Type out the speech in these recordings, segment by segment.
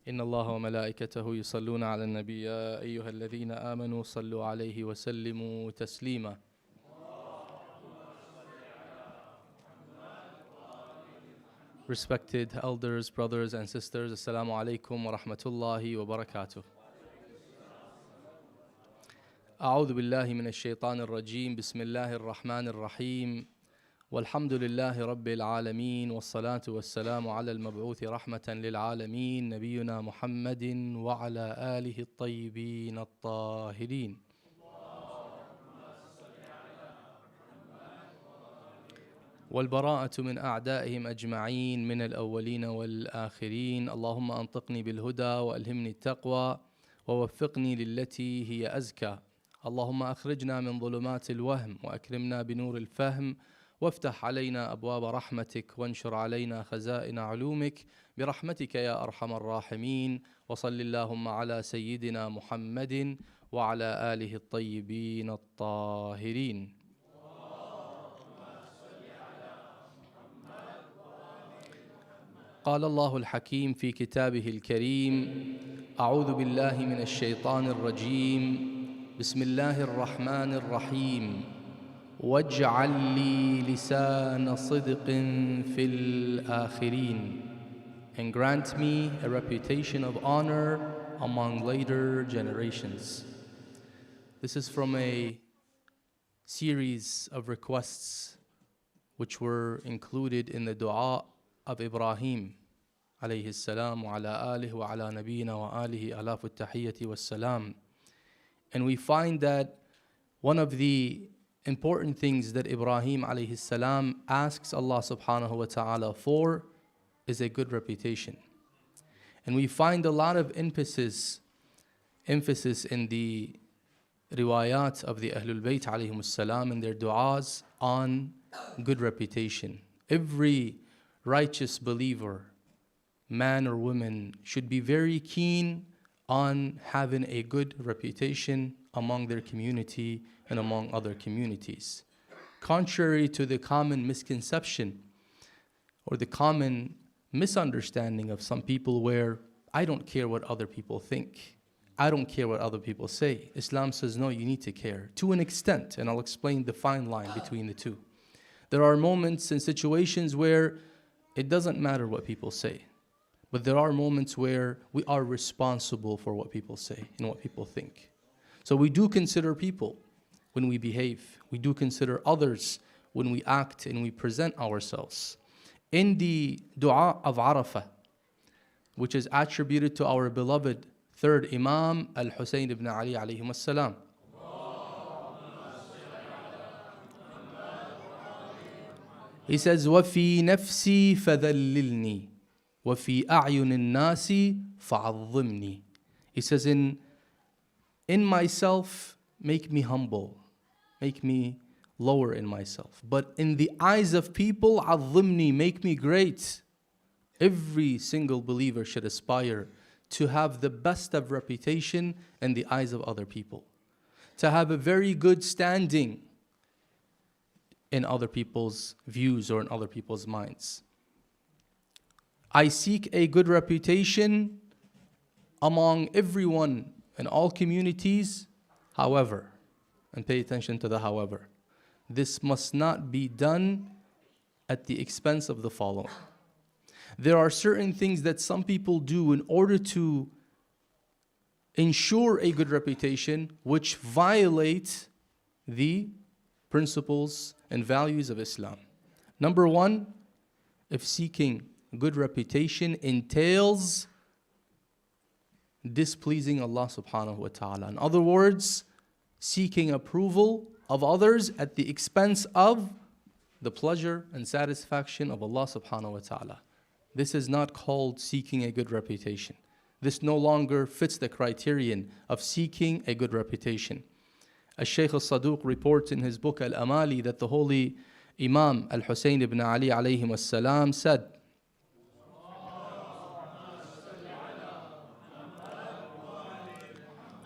إن الله وملائكته يصلون على النبي يا أيها الذين آمنوا صلوا عليه وسلموا تسليما. Respected elders, brothers and sisters, Assalamu alaikum wa rahmatullahi wa barakatuh. أعوذ بالله من الشيطان الرجيم بسم الله الرحمن الرحيم والحمد لله رب العالمين والصلاة والسلام على المبعوث رحمة للعالمين نبينا محمد وعلى آله الطيبين الطاهرين. والبراءة من أعدائهم أجمعين من الأولين والآخرين. اللهم أنطقني بالهدى وألهمني التقوى ووفقني للتي هي أزكى. اللهم أخرجنا من ظلمات الوهم وأكرمنا بنور الفهم وافتح علينا أبواب رحمتك وانشر علينا خزائن علومك برحمتك يا أرحم الراحمين. وصل اللهم على سيدنا محمد وعلى آله الطيبين الطاهرين. قال الله الحكيم في كتابه الكريم: أعوذ بالله من الشيطان الرجيم بسم الله الرحمن الرحيم واجعل لي لسان صدق في الآخرين, and grant me a reputation of honor among later generations. This is from a series of requests which were included in the dua of Ibrahim alayhi salam wa ala alihi wa ala nabiyyina wa alihi alafu tahiyyati was salam. And we find that one of the important things that Ibrahim alayhi salam asks Allah subhanahu wa ta'ala for is a good reputation. And we find a lot of emphasis in the riwayat of the Ahlul Bayt alayhim salam and their du'as on good reputation. Every righteous believer, man or woman, should be very keen on having a good reputation among their community and among other communities. Contrary to the common misconception or the common misunderstanding of some people where I don't care what other people think, I don't care what other people say. Islam says no, you need to care to an extent, and I'll explain the fine line between the two. There are moments and situations where it doesn't matter what people say, but there are moments where we are responsible for what people say and what people think. So we do consider people when we behave. We do consider others when we act and we present ourselves. In the dua of Arafah, which is attributed to our beloved third Imam, Al-Husayn ibn Ali alayhim as-salam, he says, وَفِي نَفْسِي فَذَلِّلْنِي وَفِي أَعْيُنِ النَّاسِ فَعَظِّمْنِي. He says, in myself, make me humble, make me lower in myself. But in the eyes of people, عَظِّمْني, make me great. Every single believer should aspire to have the best of reputation in the eyes of other people, to have a very good standing in other people's views or in other people's minds. I seek a good reputation among everyone in all communities. However, and pay attention to the however, this must not be done at the expense of the following. There are certain things that some people do in order to ensure a good reputation which violate the principles and values of Islam. Number one, if seeking good reputation entails displeasing Allah subhanahu wa ta'ala. In other words, seeking approval of others at the expense of the pleasure and satisfaction of Allah subhanahu wa ta'ala. This is not called seeking a good reputation. This no longer fits the criterion of seeking a good reputation. Al-Shaykh al-Saduq reports in his book Al-Amali that the holy Imam Al-Husayn ibn Ali alayhim as-salam said,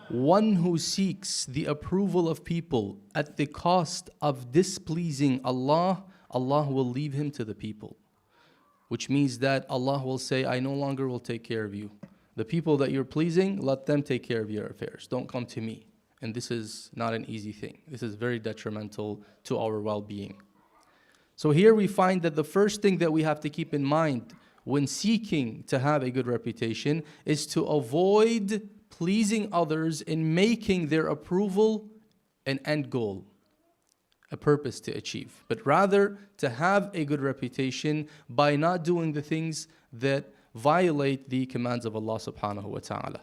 one who seeks the approval of people at the cost of displeasing Allah, Allah will leave him to the people. Which means that Allah will say, I no longer will take care of you. The people that you're pleasing, let them take care of your affairs. Don't come to me. And this is not an easy thing. This is very detrimental to our well-being. So here we find that the first thing that we have to keep in mind when seeking to have a good reputation is to avoid pleasing others and making their approval an end goal, a purpose to achieve, but rather to have a good reputation by not doing the things that violate the commands of Allah subhanahu wa ta'ala.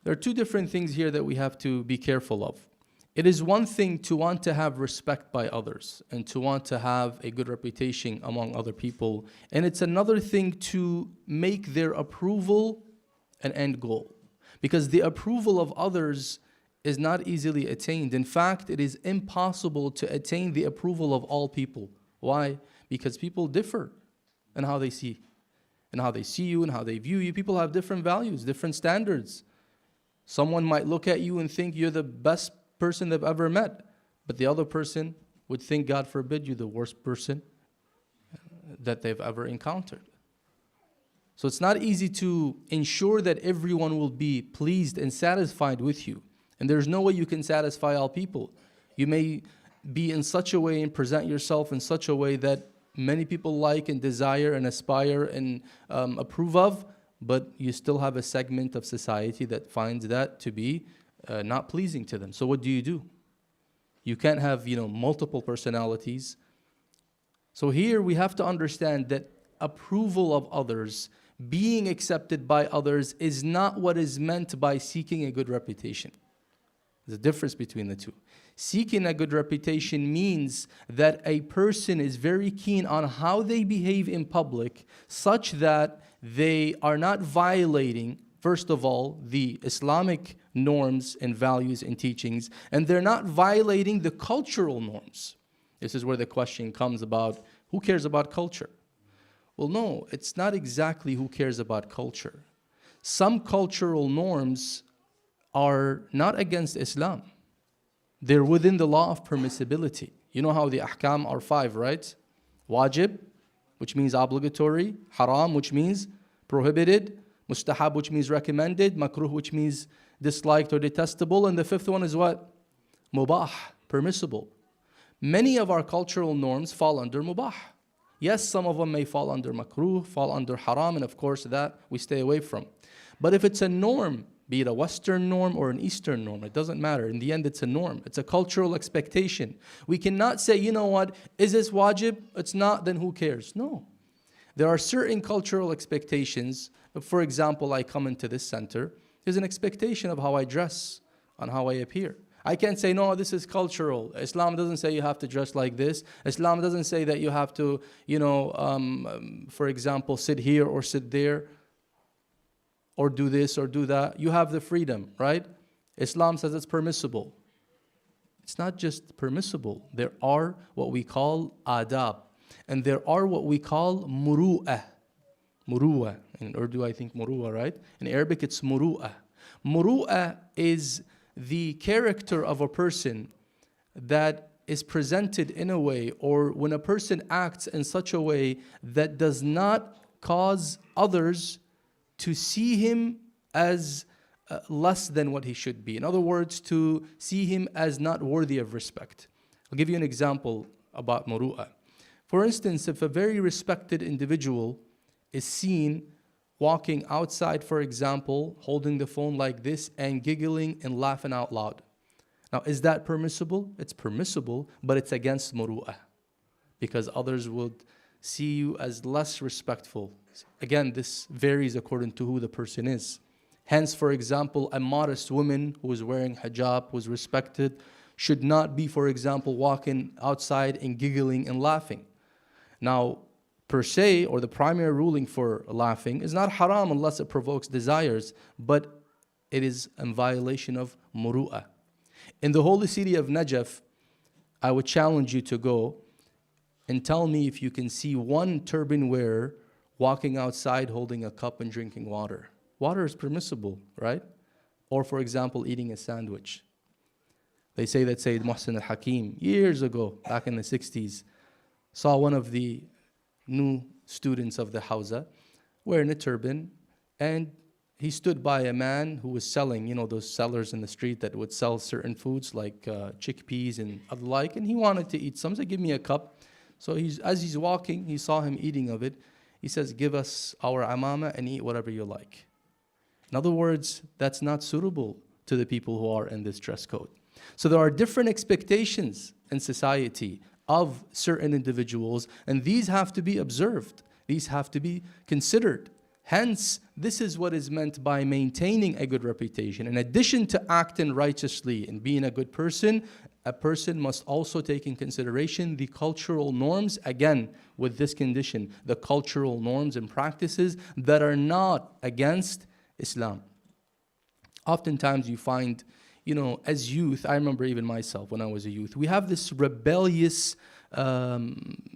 There are two different things here that we have to be careful of. It is one thing to want to have respect by others and to want to have a good reputation among other people. And it's another thing to make their approval an end goal. Because the approval of others is not easily attained. In fact, it is impossible to attain the approval of all people. Why? Because people differ in how they see you and how they view you. People have different values, different standards. Someone might look at you and think you're the best person they've ever met, but the other person would think, God forbid, you're the worst person that they've ever encountered. So it's not easy to ensure that everyone will be pleased and satisfied with you. And there's no way you can satisfy all people. You may be in such a way and present yourself in such a way that many people like and desire and aspire and approve of, but you still have a segment of society that finds that to be not pleasing to them. So what do? You can't have, multiple personalities. So here we have to understand that approval of others, being accepted by others, is not what is meant by seeking a good reputation. There's a difference between the two. Seeking a good reputation means that a person is very keen on how they behave in public, such that they are not violating, first of all, the Islamic norms and values and teachings, and they're not violating the cultural norms. This is where the question comes about, who cares about culture? Well, no, it's not exactly who cares about culture. Some cultural norms are not against Islam. They're within the law of permissibility. You know how the ahkam are 5, right? Wajib, which means obligatory. Haram, which means prohibited. Mustahab, which means recommended. Makruh, which means disliked or detestable. And the 5th one is what? Mubah, permissible. Many of our cultural norms fall under mubah. Yes, some of them may fall under makruh, fall under haram, and of course that we stay away from. But if it's a norm, be it a Western norm or an Eastern norm, it doesn't matter. In the end, it's a norm. It's a cultural expectation. We cannot say, you know what, is this wajib? It's not, then who cares? No. There are certain cultural expectations. For example, I come into this center, there's an expectation of how I dress, on how I appear. I can't say, no, this is cultural. Islam doesn't say you have to dress like this. Islam doesn't say that you have to, for example, sit here or sit there, or do this or do that. You have the freedom, right? Islam says it's permissible. It's not just permissible. There are what we call adab. And there are what we call muru'ah. Muru'ah. In Urdu, I think muru'ah, right? In Arabic, it's muru'ah. Muru'ah is the character of a person that is presented in a way, or when a person acts in such a way that does not cause others to see him as less than what he should be. In other words, to see him as not worthy of respect. I'll give you an example about muru'ah. For instance, if a very respected individual is seen walking outside, for example, holding the phone like this and giggling and laughing out loud. Now, is that permissible? It's permissible, but it's against muru'ah, because others would see you as less respectful. Again, this varies according to who the person is. Hence, for example, a modest woman who is wearing hijab, who is respected, should not be, for example, walking outside and giggling and laughing. Now, per se, or the primary ruling for laughing is not haram unless it provokes desires, but it is in violation of muru'ah. In the holy city of Najaf, I would challenge you to go and tell me if you can see one turban wearer walking outside holding a cup and drinking water. Water is permissible, right? Or, for example, eating a sandwich. They say that Sayyid Muntadher al-Hakim, years ago, back in the 60s, saw one of the new students of the Hawza wearing a turban, and he stood by a man who was selling, those sellers in the street that would sell certain foods like chickpeas and the like, and he wanted to eat some. He said, give me a cup. So as he's walking, he saw him eating of it. He says, give us our amama and eat whatever you like. In other words, that's not suitable to the people who are in this dress code. So there are different expectations in society of certain individuals, and these have to be observed. These have to be considered. Hence, this is what is meant by maintaining a good reputation. In addition to acting righteously and being a good person, a person must also take in consideration the cultural norms, again, with this condition, the cultural norms and practices that are not against Islam. Oftentimes you find, as youth, I remember even myself when I was a youth, we have this rebellious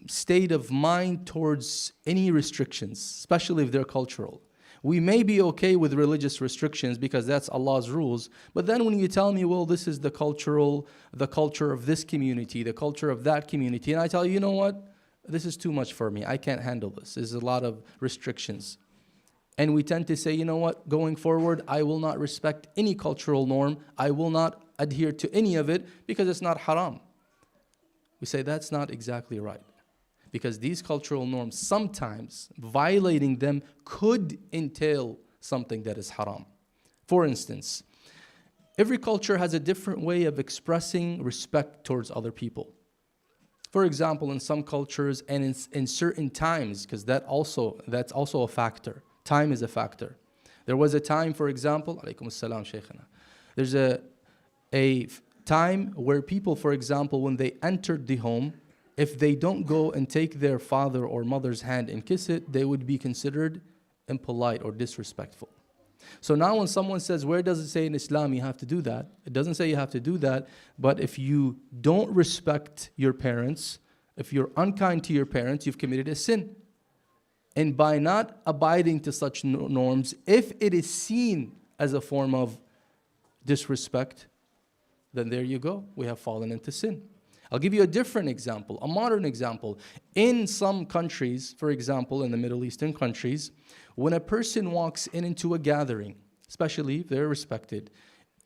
state of mind towards any restrictions, especially if they're cultural. We may be okay with religious restrictions because that's Allah's rules, but then when you tell me, well, this is the culture of this community, the culture of that community, and I tell you, you know what, this is too much for me, I can't handle this, there's a lot of restrictions. And we tend to say, you know what, going forward, I will not respect any cultural norm, I will not adhere to any of it because it's not haram. We say that's not exactly right. Because these cultural norms, sometimes violating them could entail something that is haram. For instance, every culture has a different way of expressing respect towards other people. For example, in some cultures and in certain times, because that's also a factor. Time is a factor. There was a time, for example, alaykum as-salam, shaykhana. There's a time where people, for example, when they entered the home, if they don't go and take their father or mother's hand and kiss it, they would be considered impolite or disrespectful. So now when someone says, where does it say in Islam you have to do that? It doesn't say you have to do that, but if you don't respect your parents, if you're unkind to your parents, you've committed a sin. And by not abiding to such norms, if it is seen as a form of disrespect, then there you go, we have fallen into sin. I'll give you a different example, a modern example. In some countries, for example, in the Middle Eastern countries, when a person walks into a gathering, especially if they're respected,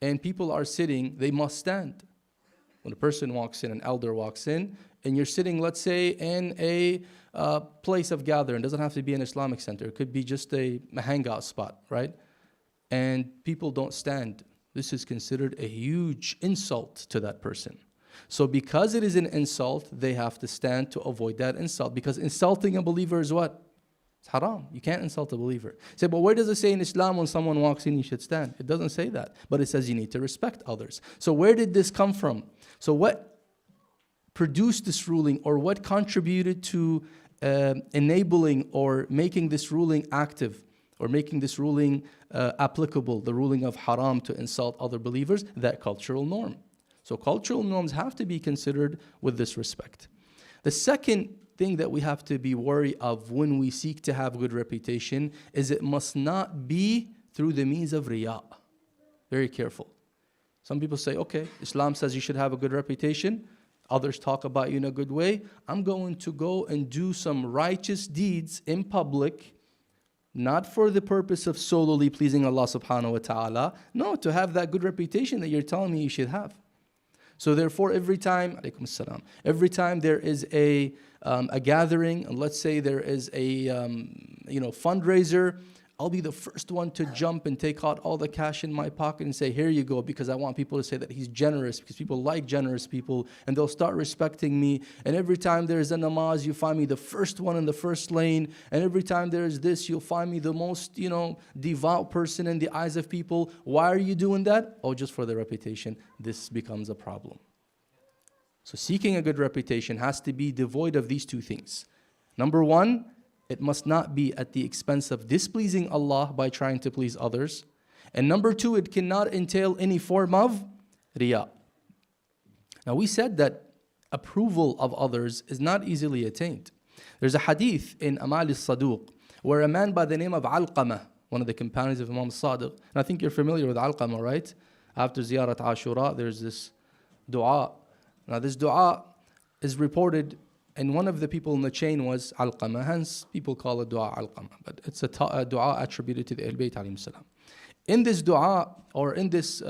and people are sitting, they must stand. When a person walks in, an elder walks in, and you're sitting, let's say, in a place of gathering. It doesn't have to be an Islamic center. It could be just a hangout spot, right? And people don't stand. This is considered a huge insult to that person. So because it is an insult, they have to stand to avoid that insult. Because insulting a believer is what? It's haram. You can't insult a believer. Say, but where does it say in Islam when someone walks in, you should stand? It doesn't say that. But it says you need to respect others. So where did this come from? So what produced this ruling, or what contributed to enabling or making this ruling active, or making this ruling applicable, the ruling of haram to insult other believers? That cultural norm. So cultural norms have to be considered with this respect. The second thing that we have to be wary of when we seek to have good reputation is it must not be through the means of riyā. Very careful. Some people say, okay, Islam says you should have a good reputation. Others talk about you in a good way. I'm going to go and do some righteous deeds in public, not for the purpose of solely pleasing Allah subhanahu wa ta'ala. No, to have that good reputation that you're telling me you should have. So therefore, every time there is a gathering, and let's say there is a fundraiser, I'll be the first one to jump and take out all the cash in my pocket and say, here you go, because I want people to say that he's generous, because people like generous people, and they'll start respecting me. And every time there's a namaz, you find me the first one in the first lane. And every time there's this, you'll find me the most, devout person in the eyes of people. Why are you doing that? Oh, just for the reputation. This becomes a problem. So seeking a good reputation has to be devoid of these two things. Number one, it must not be at the expense of displeasing Allah by trying to please others. And number two, it cannot entail any form of riyā. Now we said that approval of others is not easily attained. There's a hadith in Amal al-Saduq where a man by the name of Alqamah, one of the companions of Imam Sadiq, and I think you're familiar with Alqamah, right? After Ziyarat Ashura, there's this dua. Now this dua is reported And one of the people in the chain was Alqamah, hence people call it dua Alqamah. But it's a dua attributed to the Ahl Bayt alayhim salam. In this dua, or in this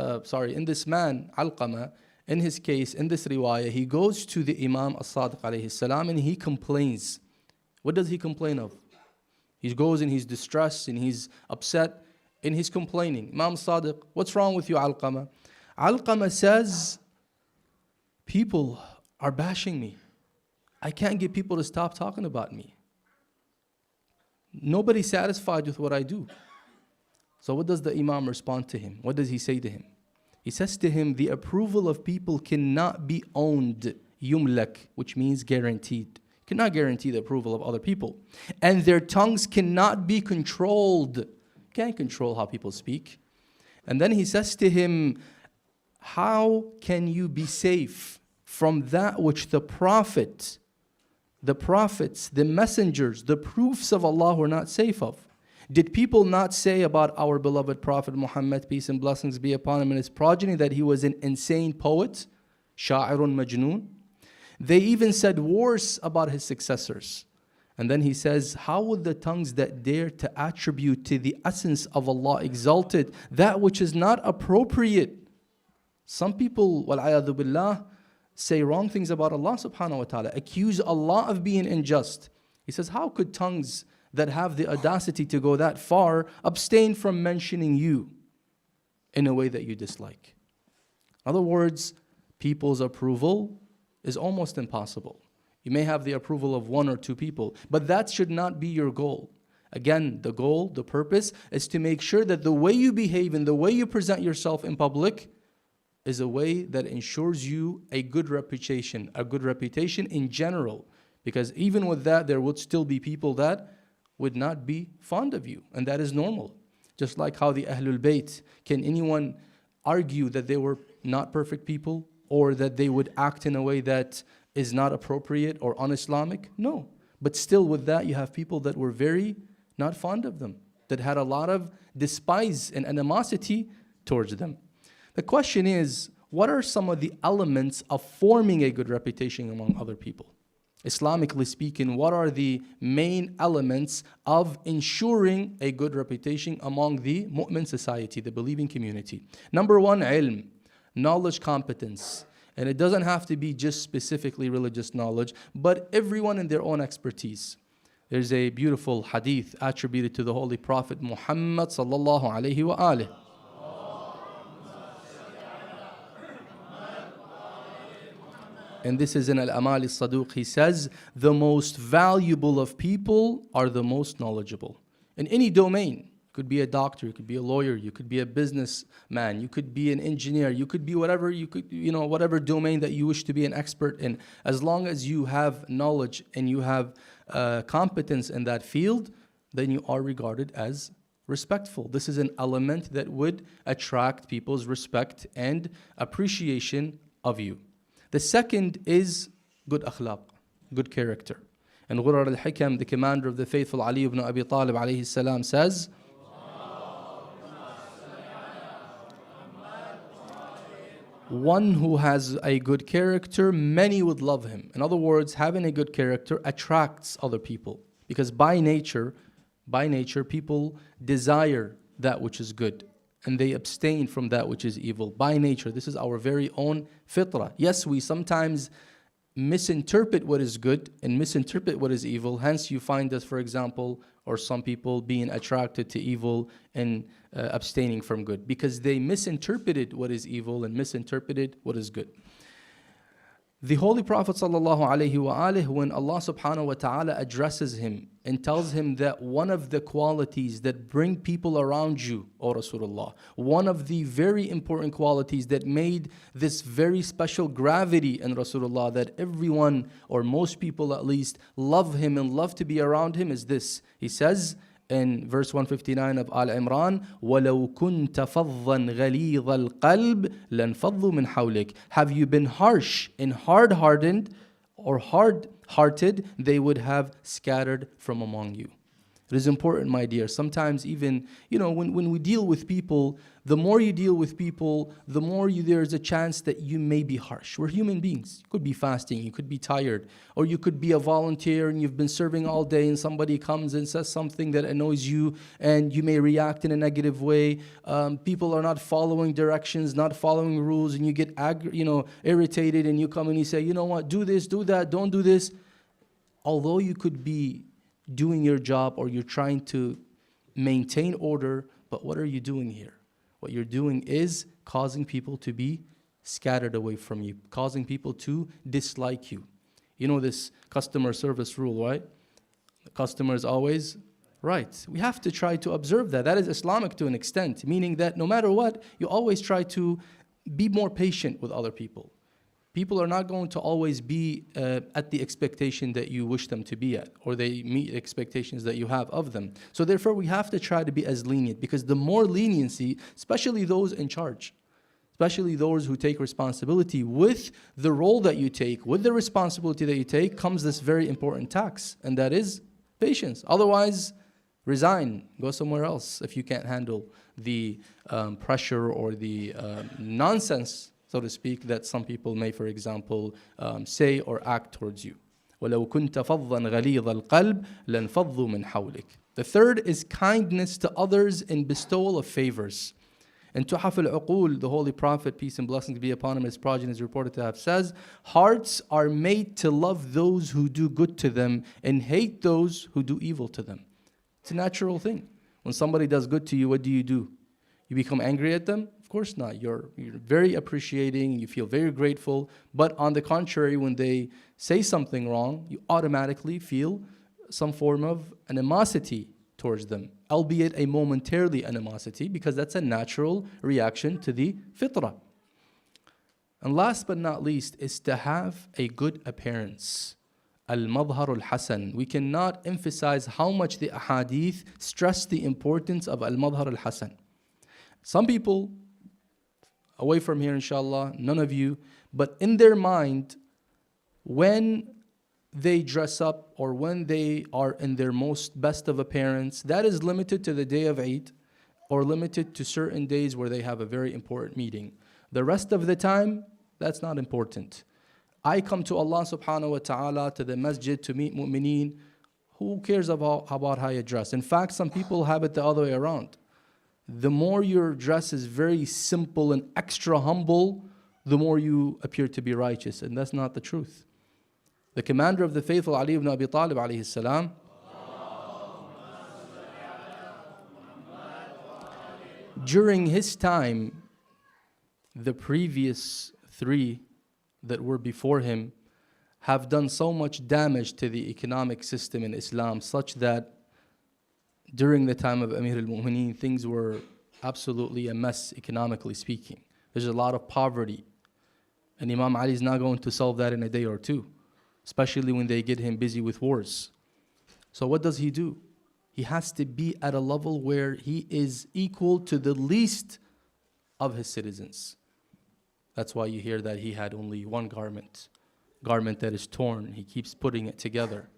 man, Alqamah, in his case, in this riwayah, he goes to the Imam as-Sadiq alayhi salam and he complains. What does he complain of? He goes and he's distressed and he's upset and he's complaining. Imam Sadiq, what's wrong with you, Alqamah? Alqamah says, people are bashing me. I can't get people to stop talking about me. Nobody's satisfied with what I do. So what does the Imam respond to him? What does he say to him? He says to him, the approval of people cannot be owned, yumlak, which means guaranteed. Cannot guarantee the approval of other people. And their tongues cannot be controlled. Can't control how people speak. And then he says to him, how can you be safe from that which the prophets, the messengers, the proofs of Allah were not safe of? Did people not say about our beloved Prophet Muhammad, peace and blessings be upon him, and his progeny, that he was an insane poet, sha'irun majnoon? They even said worse about his successors. And then he says, how would the tongues that dare to attribute to the essence of Allah exalted that which is not appropriate? Some people, wal'ayadu billah, say wrong things about Allah subhanahu wa ta'ala, accuse Allah of being unjust. He says, how could tongues that have the audacity to go that far abstain from mentioning you in a way that you dislike? In other words, people's approval is almost impossible. You may have the approval of one or two people, but that should not be your goal. Again, the goal, the purpose, is to make sure that the way you behave and the way you present yourself in public is a way that ensures you a good reputation in general. Because even with that, there would still be people that would not be fond of you, and that is normal. Just like how the Ahlul Bayt, can anyone argue that they were not perfect people, or that they would act in a way that is not appropriate or un-Islamic? No. But still with that, you have people that were very not fond of them, that had a lot of despise and animosity towards them. The question is, what are some of the elements of forming a good reputation among other people? Islamically speaking, what are the main elements of ensuring a good reputation among the mu'min society, the believing community? Number one, ilm, knowledge, competence. And it doesn't have to be just specifically religious knowledge, but everyone in their own expertise. There's a beautiful hadith attributed to the Holy Prophet Muhammad sallallahu alayhi wa alihi. And this is in Al-Amal al-Saduq. He says, the most valuable of people are the most knowledgeable. In any domain. You could be a doctor, you could be a lawyer, you could be a businessman, you could be an engineer, you could be whatever, whatever domain that you wish to be an expert in. As long as you have knowledge and you have competence in that field, then you are regarded as respectful. This is an element that would attract people's respect and appreciation of you. The second is good akhlaq, good character. And Ghurar al-Hikam, the commander of the faithful, Ali ibn Abi Talib alayhi salam, says, one who has a good character, many would love him. In other words, having a good character attracts other people. Because by nature, people desire that which is good, and they abstain from that which is evil. By nature, this is our very own fitrah. Yes, we sometimes misinterpret what is good and misinterpret what is evil. Hence, you find us, for example, or some people being attracted to evil and abstaining from good, because they misinterpreted what is evil and misinterpreted what is good. The Holy Prophet ﷺ, when Allah subhanahu wa ta'ala addresses him and tells him that one of the qualities that bring people around you, O Rasulullah, one of the very important qualities that made this very special gravity in Rasulullah, that everyone, or most people at least, love him and love to be around him, is this. He says in verse 159 of Al Imran, وَلَوْ كُنْتَ فَظًّا غَلِيظَ الْقَلْبِ لَنْفَضُّوا مِنْ حَوْلِكَ. Have you been harsh and hard-hardened or hard-hearted, they would have scattered from among you. It is important, my dear. Sometimes even, when we deal with people, the more you deal with people, the more there's a chance that you may be harsh. We're human beings. You could be fasting, you could be tired, or you could be a volunteer and you've been serving all day and somebody comes and says something that annoys you and you may react in a negative way. People are not following directions, not following rules, and you get irritated and you come and you say, you know what, do this, do that, don't do this. Although you could be doing your job or you're trying to maintain order, but what are you doing here? What you're doing is causing people to be scattered away from you, causing people to dislike you. You know this customer service rule, right? The customer is always right. We have to try to observe that. That is Islamic to an extent, meaning that no matter what, you always try to be more patient with other people. People are not going to always be at the expectation that you wish them to be at, or they meet expectations that you have of them. So therefore, we have to try to be as lenient, because the more leniency, especially those in charge, especially those who take responsibility, with the role that you take, with the responsibility that you take, comes this very important tax, and that is patience. Otherwise, resign, go somewhere else if you can't handle the pressure or the nonsense, so to speak, that some people may, for example, say or act towards you. وَلَوْ كُنْتَ فَضًّا غَلِيظَ الْقَلْبِ لَانْفَضُّوا مِنْ حَوْلِكَ. The third is kindness to others in bestowal of favors. In Tuhaf al-Uqul, the Holy Prophet, peace and blessings be upon him, his progeny is reported to have says, hearts are made to love those who do good to them and hate those who do evil to them. It's a natural thing. When somebody does good to you, what do? You become angry at them? Of course not. You're very appreciating, you feel very grateful. But on the contrary, when they say something wrong, you automatically feel some form of animosity towards them, albeit a momentarily animosity, because that's a natural reaction to the fitrah. And last but not least is to have a good appearance. Al-Madhar al-Hasan. We cannot emphasize how much the ahadith stress the importance of Al-Madhar al-Hasan. Some people, away from here inshallah, none of you, but in their mind, when they dress up or when they are in their most best of appearance, that is limited to the day of Eid or limited to certain days where they have a very important meeting. The rest of the time, that's not important. I come to Allah subhanahu wa ta'ala, to the masjid to meet mu'mineen. Who cares about how you dress? In fact, some people have it the other way around. The more your dress is very simple and extra humble, the more you appear to be righteous. And that's not the truth. The commander of the faithful, Ali ibn Abi Talib alayhi salam, during his time, the previous three that were before him have done so much damage to the economic system in Islam, such that during the time of Amir al-Mu'mineen, things were absolutely a mess economically speaking. There's a lot of poverty. And Imam Ali is not going to solve that in a day or two, especially when they get him busy with wars. So what does he do? He has to be at a level where he is equal to the least of his citizens. That's why you hear that he had only one garment that is torn. He keeps putting it together.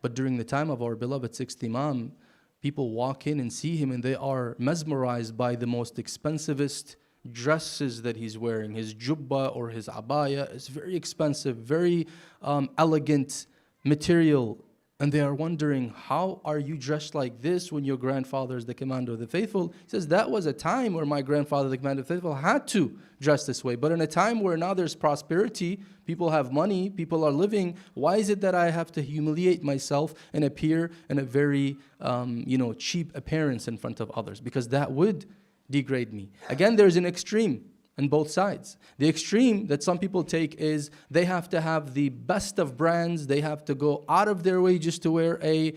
But during the time of our beloved sixth Imam, people walk in and see him and they are mesmerized by the most expensivest dresses that he's wearing. His jubba or his abaya is very expensive, very elegant material. And they are wondering, how are you dressed like this when your grandfather is the commander of the faithful? He says, that was a time where my grandfather, the commander of the faithful, had to dress this way. But in a time where now there's prosperity, people have money, people are living, why is it that I have to humiliate myself and appear in a very cheap appearance in front of others? Because that would degrade me. Again, there's an extreme on both sides. The extreme that some people take is they have to have the best of brands. They have to go out of their way just to wear a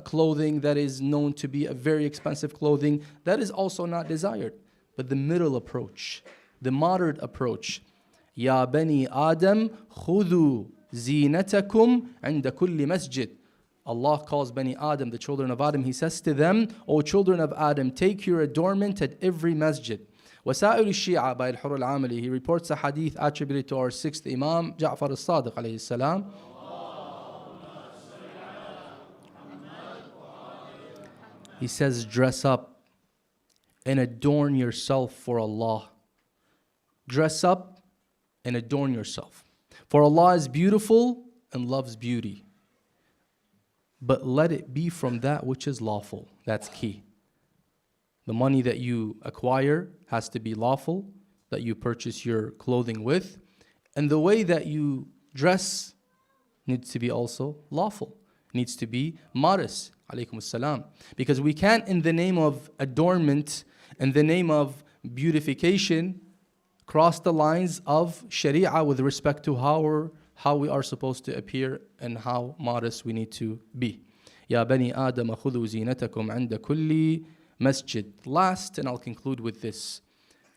clothing that is known to be a very expensive clothing. That is also not desired. But the middle approach, the moderate approach, Ya bani Adam, khudu zinatakum inda kulli masjid. Allah calls Bani Adam, the children of Adam. He says to them, O children of Adam, take your adornment at every masjid. وسائل الشيعة by Al-Hur al-Amali, he reports a hadith attributed to our sixth Imam, Ja'far al-Sadiq alayhi salam. He says, dress up and adorn yourself for Allah. Dress up and adorn yourself. For Allah is beautiful and loves beauty. But let it be from that which is lawful. That's key. The money that you acquire has to be lawful, that you purchase your clothing with. And the way that you dress needs to be also lawful. Needs to be modest. Alaykum assalam. Because we can't, in the name of adornment, in the name of beautification, cross the lines of Sharia with respect to how we are supposed to appear and how modest we need to be. Ya bani Adam khudhu zinatakum 'inda kulli masjid. Last, and I'll conclude with this.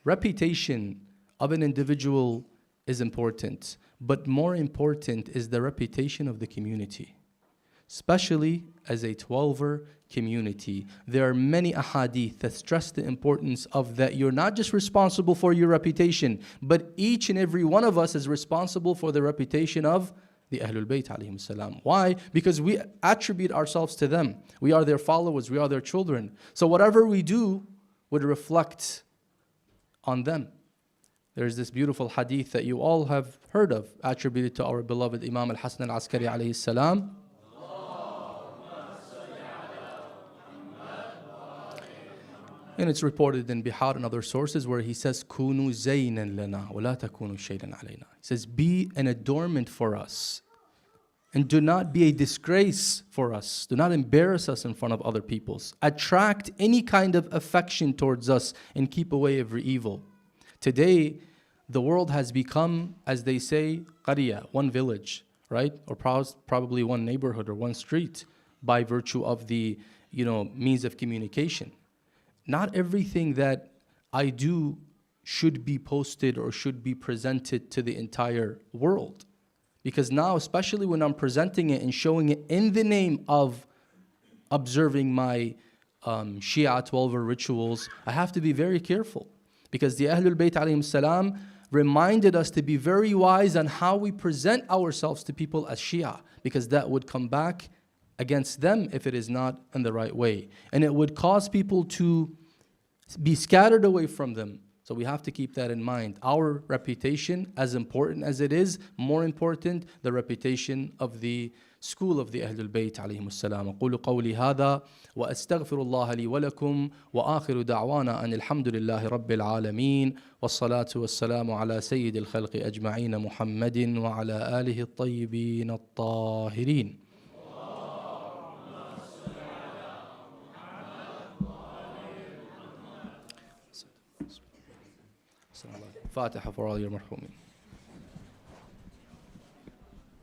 Reputation of an individual is important, but more important is the reputation of the community. Especially as a 12er community. There are many ahadith that stress the importance of that. You're not just responsible for your reputation, but each and every one of us is responsible for the reputation of the Ahlul Bayt alayhim salam. Why? Because we attribute ourselves to them. We are their followers, we are their children. So whatever we do would reflect on them. There's this beautiful hadith that you all have heard of, attributed to our beloved Imam al-Hasan al-Askari alayhi salam. And it's reported in Bihar and other sources where he says, "Kunu zaynan lana, wa la takunu shaydan alayna." He says, be an adornment for us, and do not be a disgrace for us. Do not embarrass us in front of other peoples. Attract any kind of affection towards us and keep away every evil. Today, the world has become, as they say, qarya, one village, right? Or probably one neighborhood or one street, by virtue of the means of communication. Not everything that I do should be posted or should be presented to the entire world. Because now, especially when I'm presenting it and showing it in the name of observing my Shia 12er rituals, I have to be very careful. Because the Ahlul Bayt alayhim salam reminded us to be very wise on how we present ourselves to people as Shia. Because that would come back against them if it is not in the right way. And it would cause people to be scattered away from them. So we have to keep that in mind. Our reputation, as important as it is, more important, the reputation of the school of the Ahlul Bayt alayhim assalam. أقول قولي هذا وأستغفر الله لي ولكم وآخر دعوانا أن الحمد لله رب العالمين والصلاة والسلام على سيد الخلق أجمعين محمد وعلى آله الطيبين الطاهرين. Fatiha for all your marhumin.